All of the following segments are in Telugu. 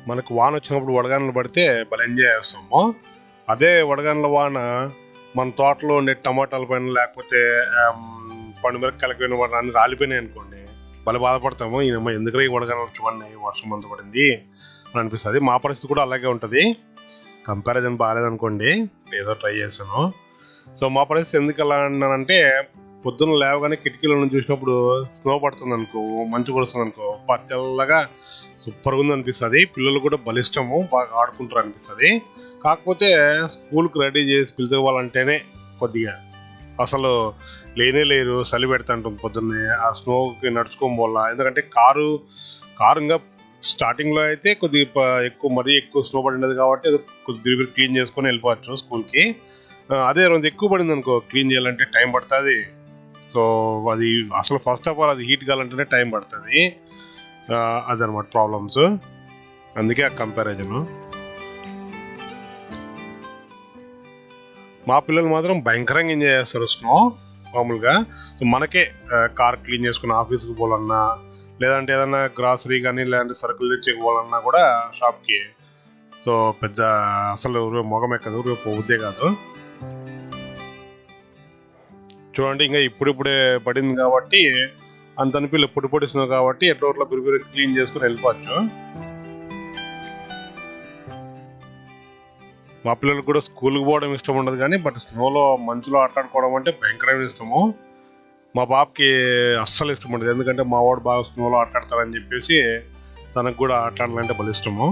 మనకు వాన వచ్చినప్పుడు వడగానలు పడితే భలే ఎంజాయ్ చేస్తాము. అదే వడగానల వాన మన తోటలో ఉండే టమాటాల పైన లేకపోతే పండు మిరపకాయల పైన వాన అన్ని రాలిపోయినాయి అనుకోండి, భలే బాధపడతాము. ఈయన ఎందుకు ఈ వడగానలు చూడండి వర్షం అంత పడింది అని అనిపిస్తుంది. మా పరిస్థితి కూడా అలాగే ఉంటుంది. కంపారిజన్ బాగాలేదనుకోండి, ఏదో ట్రై చేశాను. సో మా పరిస్థితి ఎందుకు ఎలా అన్నానంటే, పొద్దున్న లేవగానే కిటికీలో నుంచి చూసినప్పుడు స్నో పడుతుంది అనుకో, మంచు కురుస్తుంది అనుకో, తెల్లగా సూపర్గా ఉంది అనిపిస్తుంది. పిల్లలు కూడా బలిష్టము, బాగా ఆడుకుంటారు అనిపిస్తుంది. కాకపోతే స్కూల్కి రెడీ చేసి పిలుచుకోవాలంటేనే కొద్దిగా అసలు లేనే లేరు, చలి పెడతా ఉంటుంది పొద్దున్నే ఆ స్నోకి నడుచుకోవడం వల్ల. ఎందుకంటే కారు ఇంకా స్టార్టింగ్లో అయితే కొద్దిగా మరీ ఎక్కువ స్నో పడినది కాబట్టి అది కొద్దిగా క్లీన్ చేసుకొని వెళ్ళిపోవచ్చు స్కూల్కి. అదే రోజు ఎక్కువ పడింది అనుకో, క్లీన్ చేయాలంటే టైం పడుతుంది. సో అది అసలు ఫస్ట్ ఆఫ్ ఆల్ అది హీట్ కావాలంటేనే టైం పడుతుంది. అదనమాట ప్రాబ్లమ్స్. అందుకే ఆ కంపారిజన్. మా పిల్లలు మాత్రం భయంకరంగా ఎంజాయ్ చేస్తారు స్నో మామూలుగా. సో మనకే కార్ క్లీన్ చేసుకుని ఆఫీస్కి పోవాలన్నా, లేదంటే ఏదన్నా గ్రాసరీ కానీ లేదంటే సరుకులు తెచ్చుకోవాలన్నా కూడా షాప్కి, సో పెద్ద అసలు మొగం ఎక్కదు, పోద్దే కాదు. చూడండి, ఇంకా ఇప్పుడిప్పుడే పడింది కాబట్టి అంత అనిపిల్ల, పొడి పొడిస్తున్నావు కాబట్టి ఎట్లా బిరుబిరు క్లీన్ చేసుకుని వెళ్ళిపోవచ్చు. మా పిల్లలకు కూడా స్కూల్కి పోవడం ఇష్టం ఉండదు కానీ, బట్ స్నోలో మంచులో ఆటాడుకోవడం అంటే భయంకరమైన ఇష్టము. మా బాబుకి అస్సలు ఇష్టం ఉండదు, ఎందుకంటే మా వాడు బాగా స్నోలో ఆటాడతారని చెప్పేసి తనకు కూడా ఆటాడాలంటే భలే ఇష్టము.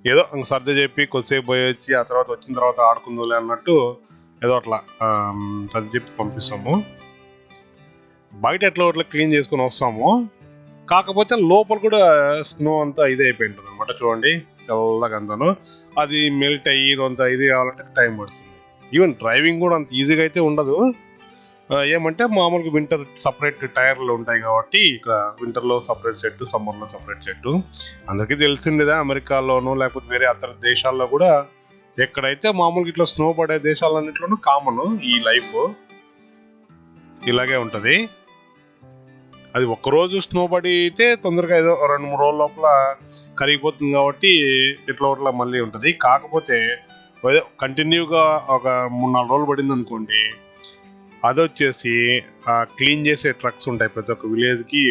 ఏదో సర్ది చెప్పి కొద్దిసేపు పోయి వచ్చి ఆ తర్వాత వచ్చిన తర్వాత ఆడుకుందాలే అన్నట్టు ఏదో అట్లా సర్ది చెప్పి పంపిస్తాము. బయట ఎట్లా క్లీన్ చేసుకుని వస్తాము. కాకపోతే లోపల కూడా స్నో అంతా ఇది అయిపోయి ఉంటుంది అనమాట. చూడండి, తెల్లగా అంతాను అది మెల్ట్ అయ్యి అంత ఇది కావాలంటే టైం పడుతుంది. ఈవెన్ డ్రైవింగ్ కూడా అంత ఈజీగా అయితే ఉండదు. ఏమంటే మామూలుగా వింటర్ సపరేట్ టైర్లు ఉంటాయి కాబట్టి ఇక్కడ వింటర్లో సపరేట్ సెట్, సమ్మర్లో సపరేట్ సెట్. అందరికీ తెలిసిందేదా, అమెరికాలోనూ లేకపోతే వేరే ఇతర దేశాల్లో కూడా ఎక్కడైతే మామూలుగా ఇట్లా స్నో పడే దేశాలన్నింటిలోనూ కామన్ ఈ లైఫ్ ఇలాగే ఉంటుంది. అది ఒక్కరోజు స్నో పడితే తొందరగా ఏదో 2-3 రోజుల లోపల కరిగిపోతుంది కాబట్టి ఇట్లా మళ్ళీ ఉంటుంది. కాకపోతే కంటిన్యూగా ఒక 3-4 రోజులు పడింది అనుకోండి, అది వచ్చేసి క్లీన్ చేసే ట్రక్స్ ఉంటాయి ప్రతి ఒక్క విలేజ్కి.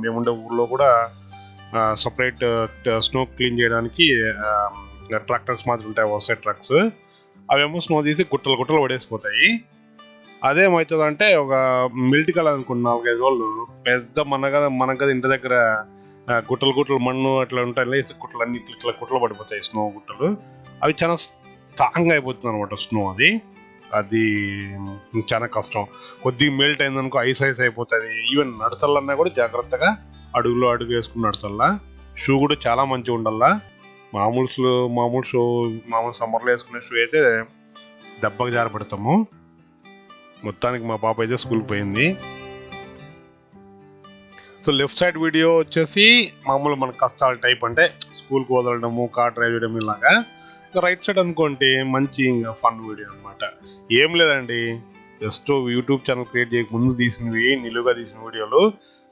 మేముండే ఊర్లో కూడా సపరేట్ స్నో క్లీన్ చేయడానికి ట్రాక్టర్స్ మాత్రం ఉంటాయి, వస్తాయి ట్రక్స్. అవేమో స్నో తీసి గుట్టలు పడేసిపోతాయి. అదేమవుతుంది అంటే, ఒక మిల్ట్ కలర్ అనుకోండి, 4-5 రోజులు పెద్ద మనకు కదా ఇంటి దగ్గర గుట్టలు మన్ను అట్లా ఉంటాయి, గుట్టలు అన్ని ఇట్లా గుట్టలు పడిపోతాయి స్నో గుట్టలు. అవి చాలా స్ట్రాంగ్ అయిపోతుంది అనమాట స్నో. అది చాలా కష్టం. కొద్దిగా మెల్ట్ అయిందనుకో ఐస్ అయిపోతుంది. ఈవెన్ నడచల్లన్నా కూడా జాగ్రత్తగా అడుగు వేసుకుని నడచల్లా. షూ కూడా చాలా మంచిగా ఉండాలా. మామూలు సమ్మర్లో వేసుకునే షూ అయితే దెబ్బకు జారపడతాము. మొత్తానికి మా పాప అయితే స్కూల్కి పోయింది. సో లెఫ్ట్ సైడ్ వీడియో వచ్చేసి మామూలు మన కష్టాల టైప్, అంటే స్కూల్కి వదలడము, కార్ డ్రైవ్ చేయడం ఇలాగా. రైట్ సైడ్ అనుకోండి మంచి ఇంకా ఫన్ వీడియో అనమాట. ఏం లేదండి, జస్ట్ యూట్యూబ్ ఛానల్ క్రియేట్ చేయక ముందు తీసినవి, నిలువుగా తీసిన వీడియోలు.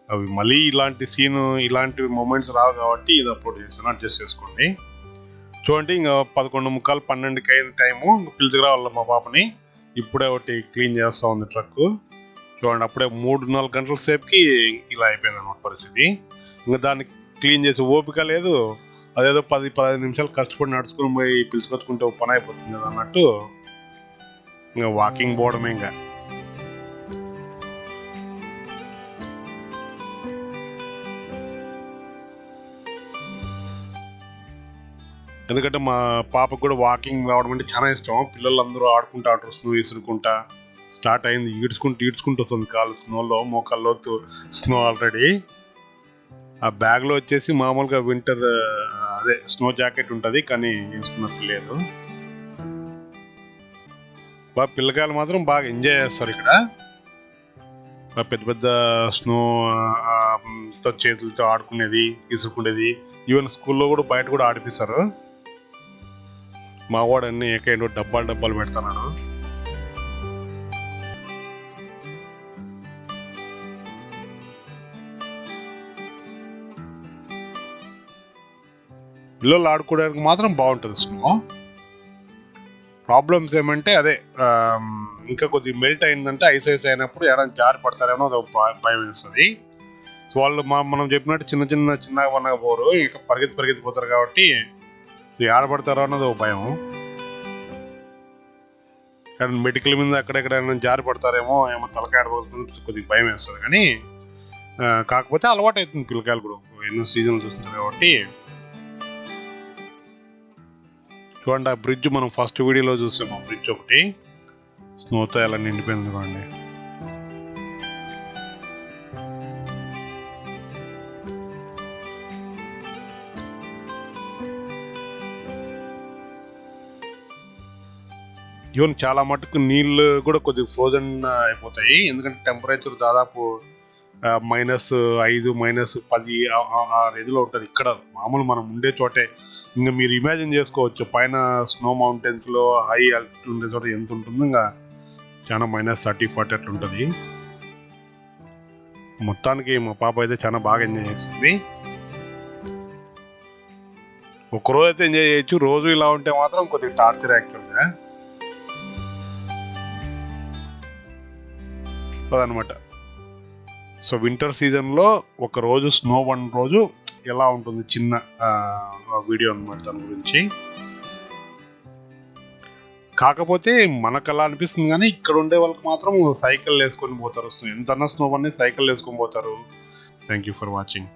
అవి మళ్ళీ ఇలాంటి సీన్, ఇలాంటి మూమెంట్స్ రావు కాబట్టి ఇది అప్లోడ్ చేశాను, అడ్జస్ట్ చేసుకోండి. చూడండి, ఇంకా 11:45, 12కి అయిన టైము. పిలుచుకురావాలి మా పాపని. ఇప్పుడే ఒకటి క్లీన్ చేస్తూ ఉంది ట్రక్. చూడండి, అప్పుడే 3-4 గంటల సేపుకి ఇలా అయిపోయింది అనమాట పరిస్థితి. ఇంకా దాన్ని క్లీన్ చేసే ఓపిక లేదు. అదేదో 10-15 నిమిషాలు కష్టపడి నడుచుకుని పోయి పిలుచుకొచ్చుకుంటే పని అయిపోతుంది కదా అన్నట్టు ఇంకా వాకింగ్ పోవడమే. ఇంకా ఎందుకంటే మా పాపకు కూడా వాకింగ్ రావడం అంటే చాలా ఇష్టం. పిల్లలందరూ ఆడుకుంటా ఉంటారు, స్నో విసురుకుంటా. స్టార్ట్ అయింది, ఈడ్చుకుంటూ వస్తుంది కాలు స్నోలో, మోకాల్లోతు స్నో ఆల్రెడీ. ఆ బ్యాగ్లో వచ్చేసి మామూలుగా వింటర్ స్నో జాకెట్ ఉంటుంది, కానీ వేసుకున్నట్టు లేదు. పిల్లకాయలు మాత్రం బాగా ఎంజాయ్ చేస్తారు ఇక్కడ. పెద్ద పెద్ద స్నో చేతులతో ఆడుకునేది, ఇసురుకునేది. ఈవెన్ స్కూల్లో కూడా బయట కూడా ఆడిపిస్తారు. మా వాడు అన్ని ఎక్కడో డబ్బాలు పెడతాడు. పిల్లలు ఆడుకోవడానికి మాత్రం బాగుంటుంది స్నో. ప్రాబ్లమ్స్ ఏమంటే అదే ఇంకా కొద్దిగా మెల్ట్ అయిందంటే ఐస్ అయినప్పుడు ఎవరైనా జారి పడతారేమో అది భయం వేస్తుంది. సో వాళ్ళు మనం చెప్పినట్టు చిన్నగా పన్నగా పోరు, ఇంకా పరిగెత్తిపోతారు కాబట్టి ఆడపడతారో అన్నది ఒక భయం. కానీ మెడికల్ మీద అక్కడెక్కడైనా జారి పడతారేమో, ఏమో తలకాయ ఆడబోతుంది, కొద్దిగా భయం వేస్తుంది. కానీ కాకపోతే అలవాటు అవుతుంది పిల్లకాయలు కూడా, ఎన్నో సీజన్లు చూస్తుంది కాబట్టి. చూడండి ఆ బ్రిడ్జ్ మనం ఫస్ట్ వీడియోలో చూసాము, బ్రిడ్జ్ ఒకటి స్నోతో ఎలా నిండిపోయింది చూడండి. ఈవెన్ చాలా మటుకు నీళ్ళు కూడా కొద్దిగా ఫ్రోజన్ అయిపోతాయి, ఎందుకంటే టెంపరేచర్ దాదాపు -5 -10 ఆ రేంజ్లో ఉంటుంది. ఇక్కడ మామూలు మనం ఉండే చోటే, ఇంకా మీరు ఇమాజిన్ చేసుకోవచ్చు పైన స్నో మౌంటైన్స్లో హై ఆల్టిట్యూడ్ ఉండే చోట ఎంత ఉంటుందో, ఇంకా చాలా -30-40 అట్లా ఉంటుంది. మొత్తానికి మా పాప అయితే చాలా బాగా ఎంజాయ్ చేస్తుంది. ఒకరోజు అయితే ఎంజాయ్ చేయొచ్చు, రోజు ఇలా ఉంటే మాత్రం కొద్దిగా టార్చర్ యాక్చువల్గా అదనమాట. సో వింటర్ సీజన్లో ఒక రోజు స్నో 1 రోజు ఎలా ఉంటుంది, చిన్న వీడియో అనమాట దాని గురించి. కాకపోతే మనకు అలా అనిపిస్తుంది, కానీ ఇక్కడ ఉండే వాళ్ళకి మాత్రం సైకిల్ వేసుకొని పోతారు, ఎంతన్నా స్నో అనేది సైకిల్ వేసుకొని పోతారు. Thank you for watching.